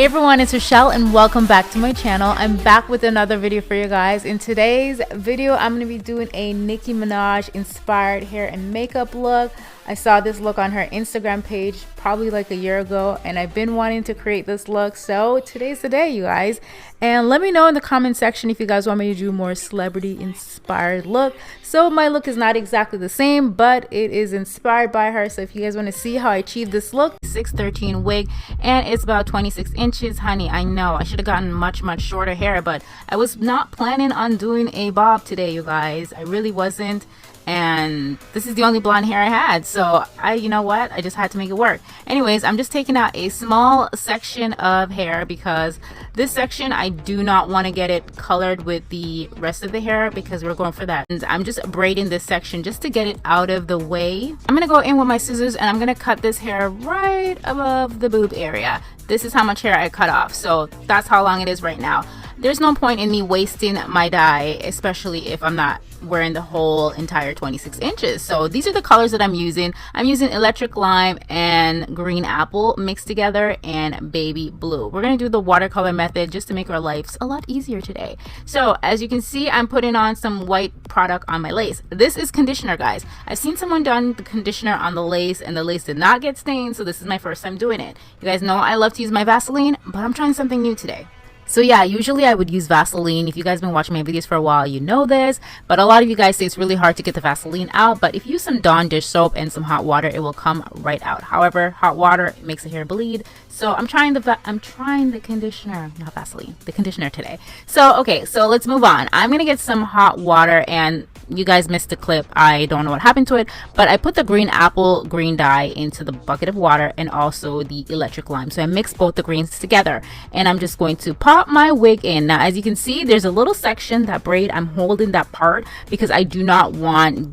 Hey everyone, it's Rochelle and welcome back to my channel. I'm back with another video for you guys. In today's video, I'm going to be doing a Nicki Minaj inspired hair and makeup look. I saw this look on her Instagram page probably like a year ago and I've been wanting to create this look, so today's the day, you guys. And let me know in the comment section if you guys want me to do more celebrity inspired look. So my look is not exactly the same, but it is inspired by her. So if you guys want to see how I achieved this look, 613 wig and it's about 26 inches. Honey, I know I should have gotten much shorter hair, but I was not planning on doing a bob today, you guys. I really wasn't. And this is the only blonde hair I had, so you know what, I just had to make it work. Anyways, I'm just taking out a small section of hair because this section I do not want to get it colored with the rest of the hair because we're going for that. And I'm just braiding this section just to get it out of the way. I'm gonna go in with my scissors and I'm gonna cut this hair right above the boob area. This is how much hair I cut off, so that's how long it is right now. There's no point in me wasting my dye, especially if I'm not wearing the whole entire 26 inches. So these are the colors that I'm using. I'm using electric lime and green apple mixed together and baby blue. We're going to do the watercolor method just to make our lives a lot easier today. So as you can see, I'm putting on some white product on my lace. This is conditioner, guys. I've seen someone done the conditioner on the lace and the lace did not get stained, so this is my first time doing it. You guys know I love to use my Vaseline, but I'm trying something new today. So yeah, usually I would use Vaseline. If you guys have been watching my videos for a while, you know this. But a lot of you guys say it's really hard to get the Vaseline out. But if you use some Dawn dish soap and some hot water, it will come right out. However, hot water makes the hair bleed. So I'm trying the conditioner, not Vaseline, the conditioner today. So okay, so let's move on. I'm gonna get some hot water, and you guys missed the clip. I don't know what happened to it, but I put the green apple green dye into the bucket of water and also the electric lime. So I mixed both the greens together, and I'm just going to pop my wig in. Now as you can see, there's a little section, that braid, I'm holding that part because I do not want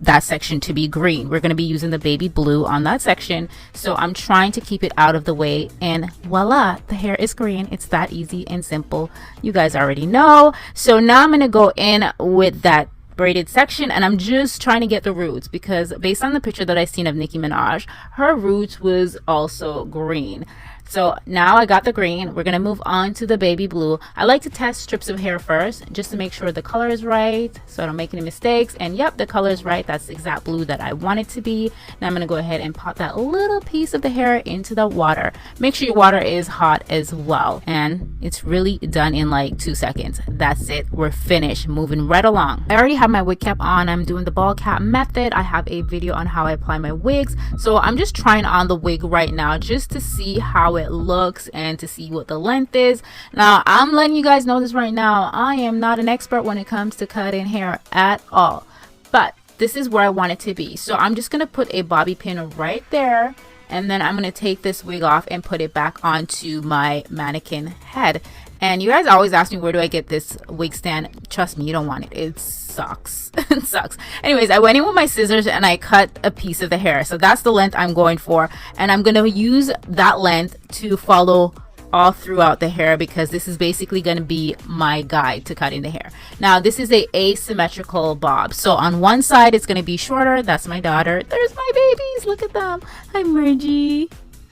that section to be green. We're going to be using the baby blue on that section, so I'm trying to keep it out of the way, and voila, the hair is green. It's that easy and simple. You guys already know. So now I'm going to go in with that braided section, and I'm just trying to get the roots because based on the picture that I seen of Nicki Minaj, her roots was also green. So now I got the green. We're gonna move on to the baby blue. I like to test strips of hair first just to make sure the color is right so I don't make any mistakes. And yep, the color is right. That's the exact blue that I want it to be. Now I'm gonna go ahead and pop that little piece of the hair into the water. Make sure your water is hot as well, and it's really done in like 2 seconds. That's it, we're finished. Moving right along. I already have my wig cap on. I'm doing the ball cap method. I have a video on how I apply my wigs, so I'm just trying on the wig right now just to see how it looks and to see what the length is. Now I'm letting you guys know this right now, I am not an expert when it comes to cutting hair at all, but this is where I want it to be. So I'm just gonna put a bobby pin right there, and then I'm gonna take this wig off and put it back onto my mannequin head. And you guys always ask me, where do I get this wig stand? Trust me, you don't want it. It sucks. It sucks. Anyways, I went in with my scissors and I cut a piece of the hair. So that's the length I'm going for. And I'm going to use that length to follow all throughout the hair because this is basically going to be my guide to cutting the hair. Now, this is a asymmetrical bob. So on one side, it's going to be shorter. That's my daughter. There's my babies. Look at them. Hi, Mergie.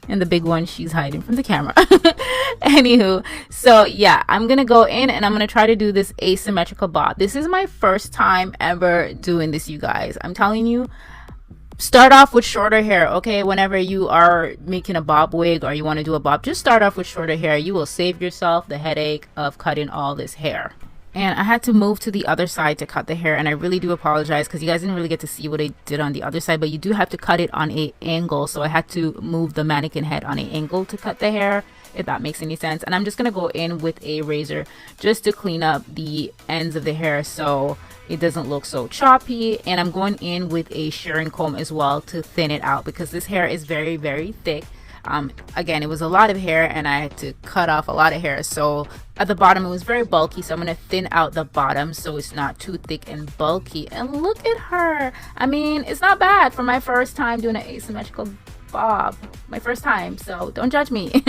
And the big one, she's hiding from the camera. Anywho, so yeah, I'm gonna go in and I'm gonna try to do this asymmetrical bob. This is my first time ever doing this, you guys. I'm telling you, start off with shorter hair, okay? Whenever you are making a bob wig or you want to do a bob, just start off with shorter hair. You will save yourself the headache of cutting all this hair. And I had to move to the other side to cut the hair, and I really do apologize because you guys didn't really get to see what I did on the other side, but you do have to cut it on an angle. So I had to move the mannequin head on an angle to cut the hair, if that makes any sense. And I'm just gonna go in with a razor just to clean up the ends of the hair so it doesn't look so choppy. And I'm going in with a shearing comb as well to thin it out because this hair is very thick. Again, it was a lot of hair and I had to cut off a lot of hair, so at the bottom it was very bulky, so I'm going to thin out the bottom so it's not too thick and bulky. And look at her. I mean, it's not bad for my first time doing an asymmetrical bob, my first time, so don't judge me.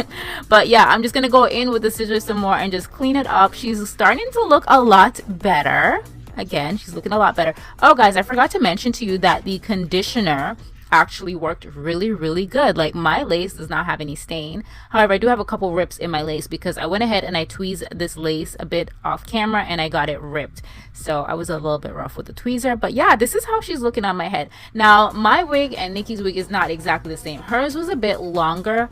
But yeah, I'm just going to go in with the scissors some more and just clean it up. She's starting to look a lot better. Again, she's looking a lot better. Oh guys, I forgot to mention to you that the conditioner actually worked really good. Like, my lace does not have any stain. However, I do have a couple rips in my lace because I went ahead and I tweezed this lace a bit off camera and I got it ripped. So I was a little bit rough with the tweezer. But yeah, this is how she's looking on my head. Now, my wig and Nikki's wig is not exactly the same. Hers was a bit longer,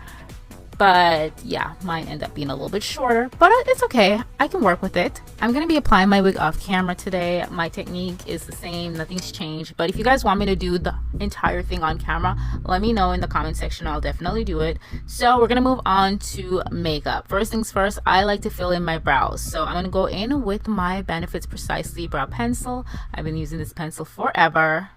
but yeah, mine ended up being a little bit shorter, but it's okay. I can work with it. I'm going to be applying my wig off camera today. My technique is the same. Nothing's changed. But if you guys want me to do the entire thing on camera, let me know in the comment section. I'll definitely do it. So we're going to move on to makeup. First things first, I like to fill in my brows. So I'm going to go in with my Benefits Precisely brow pencil. I've been using this pencil forever,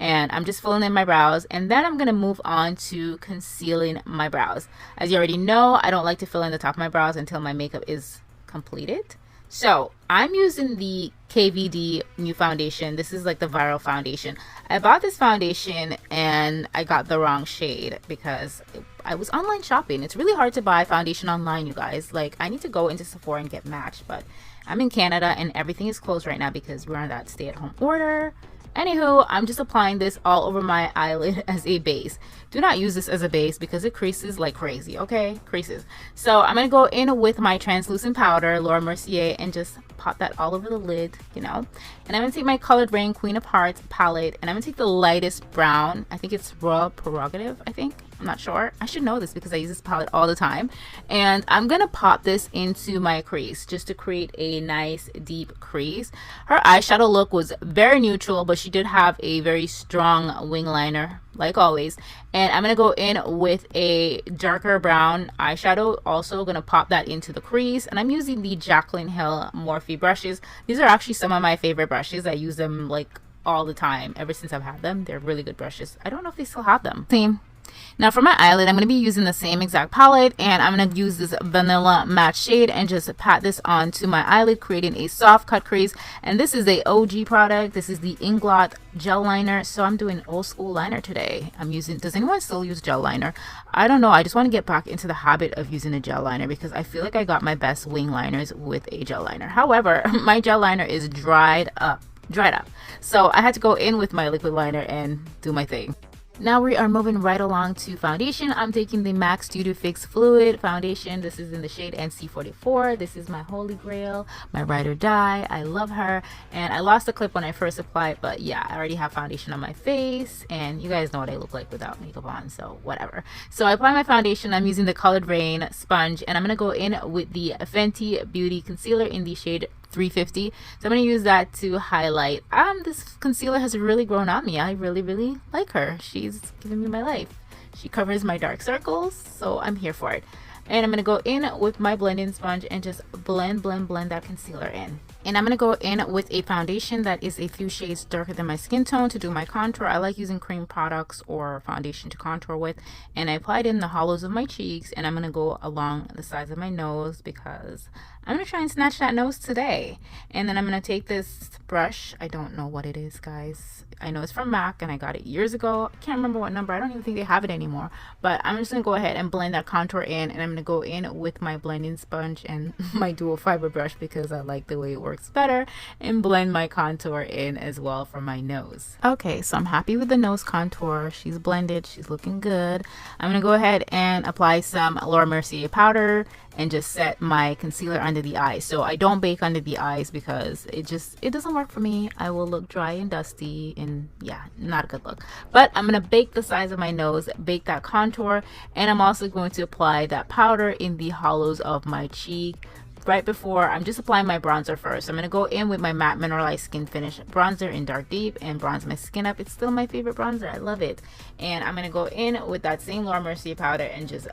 and I'm just filling in my brows, and then I'm gonna move on to concealing my brows. As you already know, I don't like to fill in the top of my brows until my makeup is completed. So I'm using the KVD new foundation. This is like the viral foundation. I bought this foundation and I got the wrong shade because I was online shopping. It's really hard to buy foundation online, you guys. Like, I need to go into Sephora and get matched, but I'm in Canada and everything is closed right now because we're on that stay-at-home order. Anywho, I'm just applying this all over my eyelid as a base. Do not use this as a base because it creases like crazy, okay? Creases. So I'm going to go in with my translucent powder, Laura Mercier, and just pop that all over the lid, you know? And I'm going to take my Colored Rain Queen of Hearts palette, and I'm going to take the lightest brown. I think it's Royal Prerogative, I think. I'm not sure. I should know this because I use this palette all the time. And I'm going to pop this into my crease just to create a nice deep crease. Her eyeshadow look was very neutral, but she did have a very strong wing liner, like always. And I'm going to go in with a darker brown eyeshadow. Also going to pop that into the crease. And I'm using the Jaclyn Hill Morphe brushes. These are actually some of my favorite brushes. I use them like all the time ever since I've had them. They're really good brushes. I don't know if they still have them. Same. Now for my eyelid, I'm going to be using the same exact palette, and I'm going to use this vanilla matte shade and just pat this onto my eyelid, creating a soft cut crease. And this is a OG product. This is the Inglot gel liner. So I'm doing old school liner today. I'm using, does anyone still use gel liner? I don't know. I just want to get back into the habit of using a gel liner because I feel like I got my best wing liners with a gel liner. However, my gel liner is dried up. So I had to go in with my liquid liner and do my thing. Now we are moving right along to foundation. I'm taking the MAC Studio Fix Fluid Foundation. This is in the shade NC44. This is my holy grail, my ride or die. I love her. And I lost the clip when I first applied, but yeah, I already have foundation on my face. And you guys know what I look like without makeup on, so whatever. So I apply my foundation. I'm using the Colored Rain sponge, and I'm going to go in with the Fenty Beauty Concealer in the shade 350. So I'm going to use that to highlight. This concealer has really grown on me. I really like her. She's giving me my life. She covers my dark circles, so I'm here for it. And I'm going to go in with my blending sponge and just blend that concealer in. And I'm going to go in with a foundation that is a few shades darker than my skin tone to do my contour. I like using cream products or foundation to contour with. And I applied in the hollows of my cheeks, and I'm going to go along the sides of my nose because I'm going to try and snatch that nose today. And then I'm going to take this brush. I don't know what it is, guys. I know it's from MAC and I got it years ago. I can't remember what number. I don't even think they have it anymore. But I'm just going to go ahead and blend that contour in. And I'm going to go in with my blending sponge and my dual fiber brush because I like the way it works better, and blend my contour in as well for my nose. Okay, so I'm happy with the nose contour. She's blended. She's looking good. I'm going to go ahead and apply some Laura Mercier powder and just set my concealer under the eyes. So I don't bake under the eyes because it doesn't work for me. I will look dry and dusty, and yeah, not a good look. But I'm going to bake the sides of my nose, bake that contour, and I'm also going to apply that powder in the hollows of my cheek. Right before, I'm just applying my bronzer first. I'm going to go in with my matte mineralized skin finish bronzer in Dark Deep and bronze my skin up. It's still my favorite bronzer. I love it. And I'm going to go in with that same Laura Mercier powder and just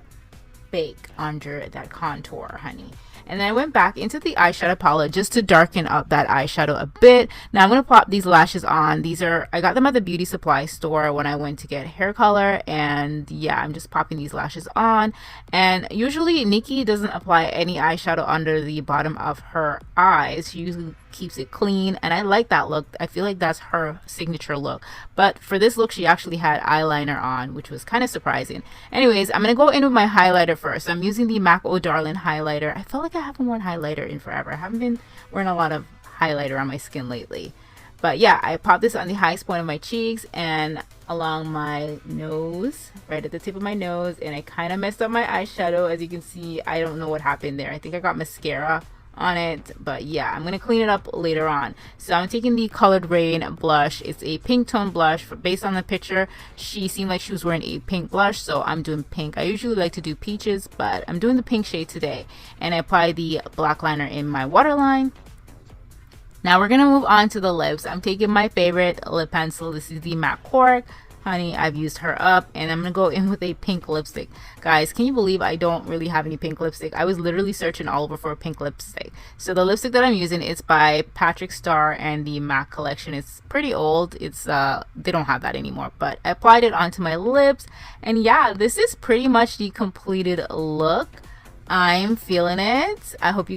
bake under that contour, honey. And then I went back into the eyeshadow palette just to darken up that eyeshadow a bit. Now I'm going to pop these lashes on. I got them at the beauty supply store when I went to get hair color. And yeah, I'm just popping these lashes on. And usually Nikki doesn't apply any eyeshadow under the bottom of her eyes. She usually keeps it clean, and I like that look. I feel like that's her signature look. But for this look, she actually had eyeliner on, which was kind of surprising. Anyways, I'm going to go in with my highlighter first. I'm using the MAC Oh Darling highlighter. I felt like I haven't worn highlighter in forever. I haven't been wearing a lot of highlighter on my skin lately. But yeah, I popped this on the highest point of my cheeks and along my nose, right at the tip of my nose, and I kind of messed up my eyeshadow. As you can see, I don't know what happened there. I think I got mascara on it, but yeah, I'm gonna clean it up later on. So I'm taking the Colored Rain blush. It's a pink tone blush. Based on the picture, she seemed like she was wearing a pink blush, so I'm doing pink. I usually like to do peaches, but I'm doing the pink shade today. And I apply the black liner in my waterline. Now we're gonna move on to the lips. I'm taking my favorite lip pencil. This is the MAC Cork. Honey, I've used her up, and I'm gonna go in with a pink lipstick. Guys, can you believe I don't really have any pink lipstick? I was literally searching all over for a pink lipstick. So the lipstick that I'm using is by Patrick Starr and the MAC collection. It's pretty old. It's they don't have that anymore, but I applied it onto my lips, and yeah, this is pretty much the completed look. I'm feeling it. I hope you